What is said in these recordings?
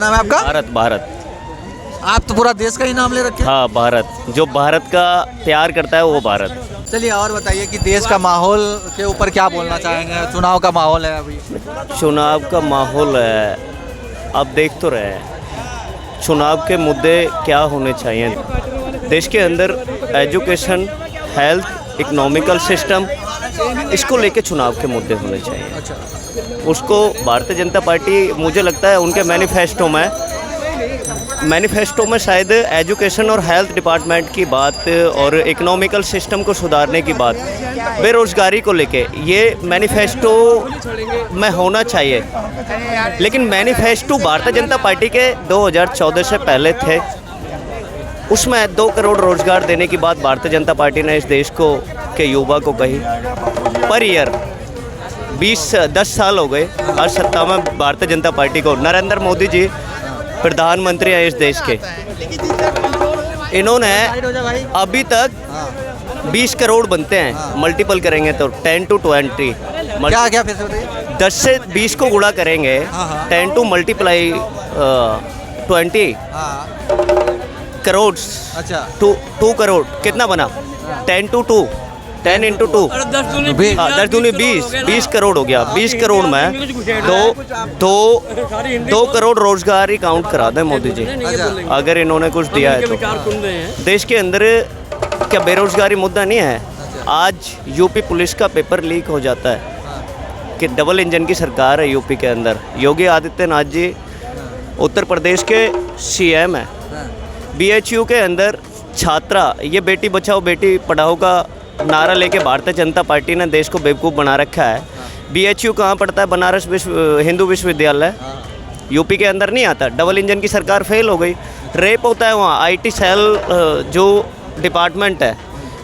नाम है आपका? भारत। भारत। आप तो पूरा देश का ही नाम ले रखे हैं। हाँ, भारत। जो भारत का प्यार करता है वो भारत। चलिए और बताइए कि देश का माहौल के ऊपर क्या बोलना चाहेंगे? चुनाव का माहौल है अभी। चुनाव का माहौल है, आप देख तो रहे हैं चुनाव के मुद्दे क्या होने चाहिए देश के अंदर। एजुकेशन, हेल्थ, इकोनॉमिकल सिस्टम, इसको लेके चुनाव के मुद्दे होने चाहिए। अच्छा, उसको भारतीय जनता पार्टी, मुझे लगता है उनके मैनिफेस्टो में शायद एजुकेशन और हेल्थ डिपार्टमेंट की बात और इकोनॉमिकल सिस्टम को सुधारने की बात, बेरोज़गारी को लेके ये मैनिफेस्टो में होना चाहिए। लेकिन मैनिफेस्टो भारतीय जनता पार्टी के 2014 से पहले थे, उसमें 2 करोड़ रोज़गार देने की बात भारतीय जनता पार्टी ने इस देश को के युवा को कही। पर ईयर 10 साल हो गए आज सत्ता में भारतीय जनता पार्टी को। नरेंद्र मोदी जी प्रधानमंत्री हैं इस देश के, इन्होंने अभी तक 20 करोड़ बनते हैं, मल्टीपल करेंगे तो 10 to 20 क्या क्या फिर से बताइए। 10 से 20 को गुणा करेंगे, 10 to मल्टीप्लाई 20 करोड़। अच्छा, 2 करोड़ कितना बना? 10 to 2, 10 into 2, 10 दूनी 20 करोड़ हो गया। 20 करोड़ में दो करोड़ रोजगार ही काउंट करा दें मोदी जी, अगर इन्होंने कुछ दिया है तो। देश के अंदर क्या बेरोजगारी मुद्दा नहीं है? आज यूपी पुलिस का पेपर लीक हो जाता है कि डबल इंजन की सरकार है यूपी के अंदर। योगी आदित्यनाथ जी उत्तर प्रदेश के सीएम है। BHU के अंदर छात्रा, ये बेटी बचाओ बेटी पढ़ाओ का नारा लेके भारतीय जनता पार्टी ने देश को बेवकूफ़ बना रखा है। BHU कहाँ पड़ता है? बनारस हिंदू विश्वविद्यालय, यूपी के अंदर नहीं आता। डबल इंजन की सरकार फेल हो गई, रेप होता है वहाँ। IT सेल जो डिपार्टमेंट है,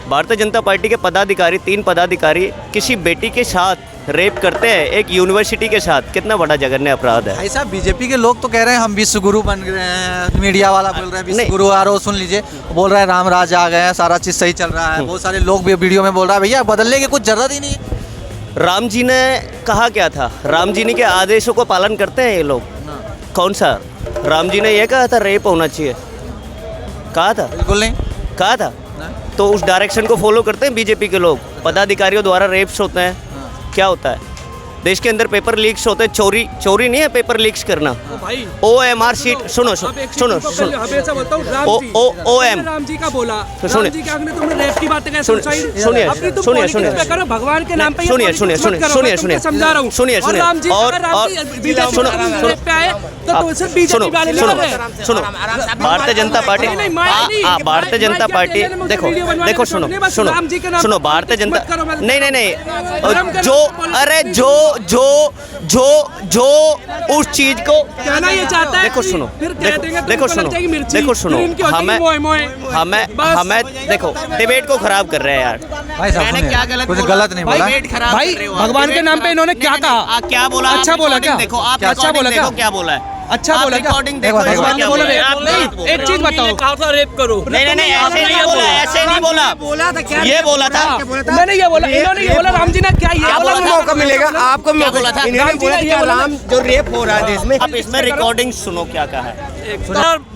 भारतीय जनता पार्टी के पदाधिकारी, 3 पदाधिकारी किसी बेटी के साथ रेप करते हैं, एक यूनिवर्सिटी के साथ। कितना बड़ा जघन्य अपराध है। ऐसा बीजेपी के लोग तो कह रहे हैं हम विश्व गुरु बन गए हैं, मीडिया वाला बोल रहे हैं विश्व गुरु। और वो सुन लीजिए, बोल रहे हैं राम राज आ गए हैं, सारा चीज़ सही चल रहा है। बहुत सारे लोग भी वीडियो में बोल रहा है भैया बदलने की कुछ जरूरत ही नहीं है। राम जी ने कहा क्या था? राम जी ने के आदेशों को पालन करते हैं ये लोग? कौन सा? राम जी ने ये कहा था रेप होना चाहिए? कहा था? बिल्कुल नहीं कहा था। तो उस डायरेक्शन को फॉलो करते हैं बीजेपी के लोग। पदाधिकारियों द्वारा रेप्स होते हैं, क्या होता है देश के अंदर? पेपर लीक्स होते हैं। चोरी नहीं है पेपर लीक्स करना। OMR शीट, सुनो OM, राम जी का बोला, सुनिए, रेप की बातें सुनिए, भगवान के नाम पे सुनिए समझा रहा हूँ। सुनिए सुनो भारतीय जनता पार्टी, भारतीय जनता पार्टी, देखो सुनो भारतीय जनता, नहीं जो उस चीज को कहना ये चाहता है। देखो सुनो हमें देखो डिबेट को खराब कर रहे हैं यार। भाई साहब सुनिए, कुछ गलत नहीं बोला भाई। भगवान के नाम पे इन्होंने क्या कहा? क्या बोला? अच्छा बोला क्या? देखो आप अच्छा बोला क्या बोला है? अच्छा बोला क्या? रिकॉर्डिंग देखो। भगवान ने बोला एक चीज बताओ, कहा था रेप करो। नहीं ऐसे नहीं बोला था क्या? ये बोला था। मैंने ये बोला, इन्होंने ये बोला। राम जी ने क्या ये बोला? मौका मिलेगा आपको, क्या बोला था? राम जो रेप हो रहा है देश में। अब इसमें रिकॉर्डिंग सुनो क्या कहा है।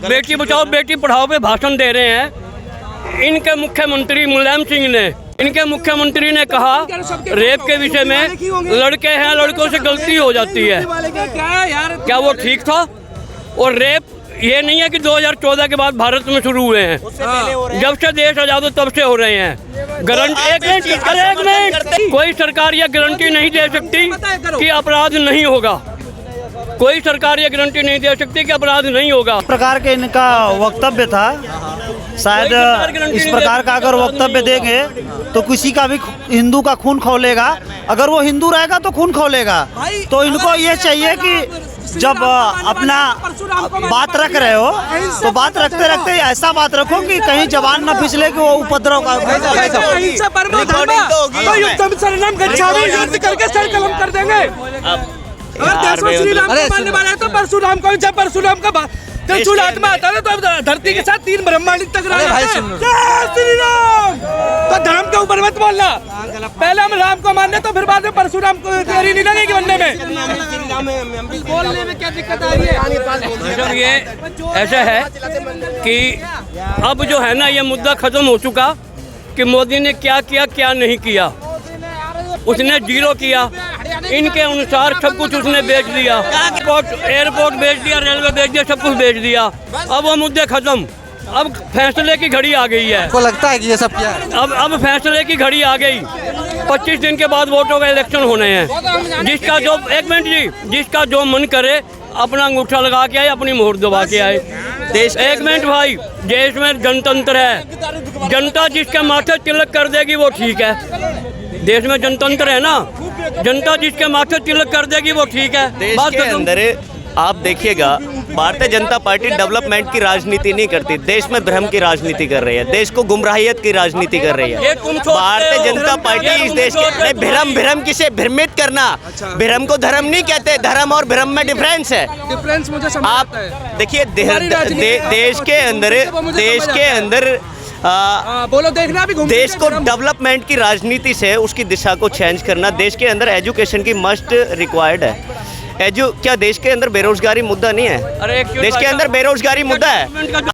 बेटी बचाओ बेटी पढ़ाओ पे भाषण दे रहे हैं इनके मुख्यमंत्री मुलायम सिंह ने। इनके मुख्यमंत्री ने कहा रेप के विषय में लड़के हैं, लड़कों से गलती हो जाती है। क्या वो ठीक था? और रेप ये नहीं है कि 2014 के बाद भारत में शुरू हुए हैं, जब से देश आजाद हो तब से हो रहे हैं। गारंटी एक मिनट, कोई सरकार यह गारंटी नहीं दे सकती कि अपराध नहीं होगा। कोई सरकार ये गारंटी नहीं दे सकती कि अपराध नहीं होगा। इस प्रकार के इनका वक्तव्य था। शायद इस प्रकार का अगर वक्तव्य देंगे तो किसी का भी हिंदू का खून खौलेगा। अगर वो हिंदू रहेगा तो खून खौलेगा। तो इनको ये चाहिए कि जब अपना बात रख रहे हो तो बात रखते रखते ऐसा बात रखो कि कहीं जवान न फिसले कि वो उपद्रव का। श्री राम को मानने वाला है तो परशुराम को, जब परशुराम का त्रिशूल हाथ में आता है तो अब धरती के साथ 3 ब्रह्मांड टकरा अरे भाई जाते हैं। सुन लो। जय श्री राम। तो धर्म के ऊपर मत बोलना, पहले हम राम को मानने तो फिर बाद में परशुराम को तेरी नहीं लगेगी बनने में। बोलने में क्या दिक्कत आ रही है? मतलब ये ऐसा है कि अब जो है ना ये मुद्दा खत्म हो चुका कि मोदी ने क्या किया क्या नहीं किया। उसने जीरो किया, इनके अनुसार सब कुछ उसने बेच दिया, एयरपोर्ट बेच दिया, रेलवे बेच दिया, सब कुछ बेच दिया। अब वो मुद्दे खत्म, अब फैसले की घड़ी आ गई है। आपको लगता है कि ये सब क्या है? अब फैसले की घड़ी आ गई। 25 दिन के बाद वोटों का इलेक्शन होने हैं। जिसका जो एक मिनट जी, जिसका जो मन करे अपना अंगूठा लगा के आए, अपनी मोहर दबा के आए। देश एक मिनट भाई, देश में जनतंत्र है, जनता जिसके माथे तिलक कर देगी वो ठीक है। देश में जनतंत्र है ना, जनता जिसके माथे तिलक कर देगी वो ठीक है। देश बात के खत्म। अंदर आप देखिएगा, भारतीय जनता पार्टी डेवलपमेंट की राजनीति नहीं करती, देश में भ्रम की राजनीति कर रही है, देश को गुमराहियत की राजनीति कर रही ये है। तुम सोचते भारतीय हो, जनता पार्टी ये इस तुम देश सोचते के हो। भ्रम किसे भ्रमित करना, भ्रम को धर्म नहीं कहते, धर्म और भ्रम में डिफरेंस है। डिफरेंस मुझे समझ आप आता है। देखिए हमारी राजनीति देश के अंदर बोलो, देखना भी घूमने देश का को क्रम। डेवलपमेंट की राजनीति से उसकी दिशा को चेंज करना, देश के अंदर एजुकेशन की मस्ट रिक्वायर्ड है। क्या देश के अंदर बेरोजगारी मुद्दा नहीं है? अरे एक देश के अंदर बेरोजगारी मुद्दा है।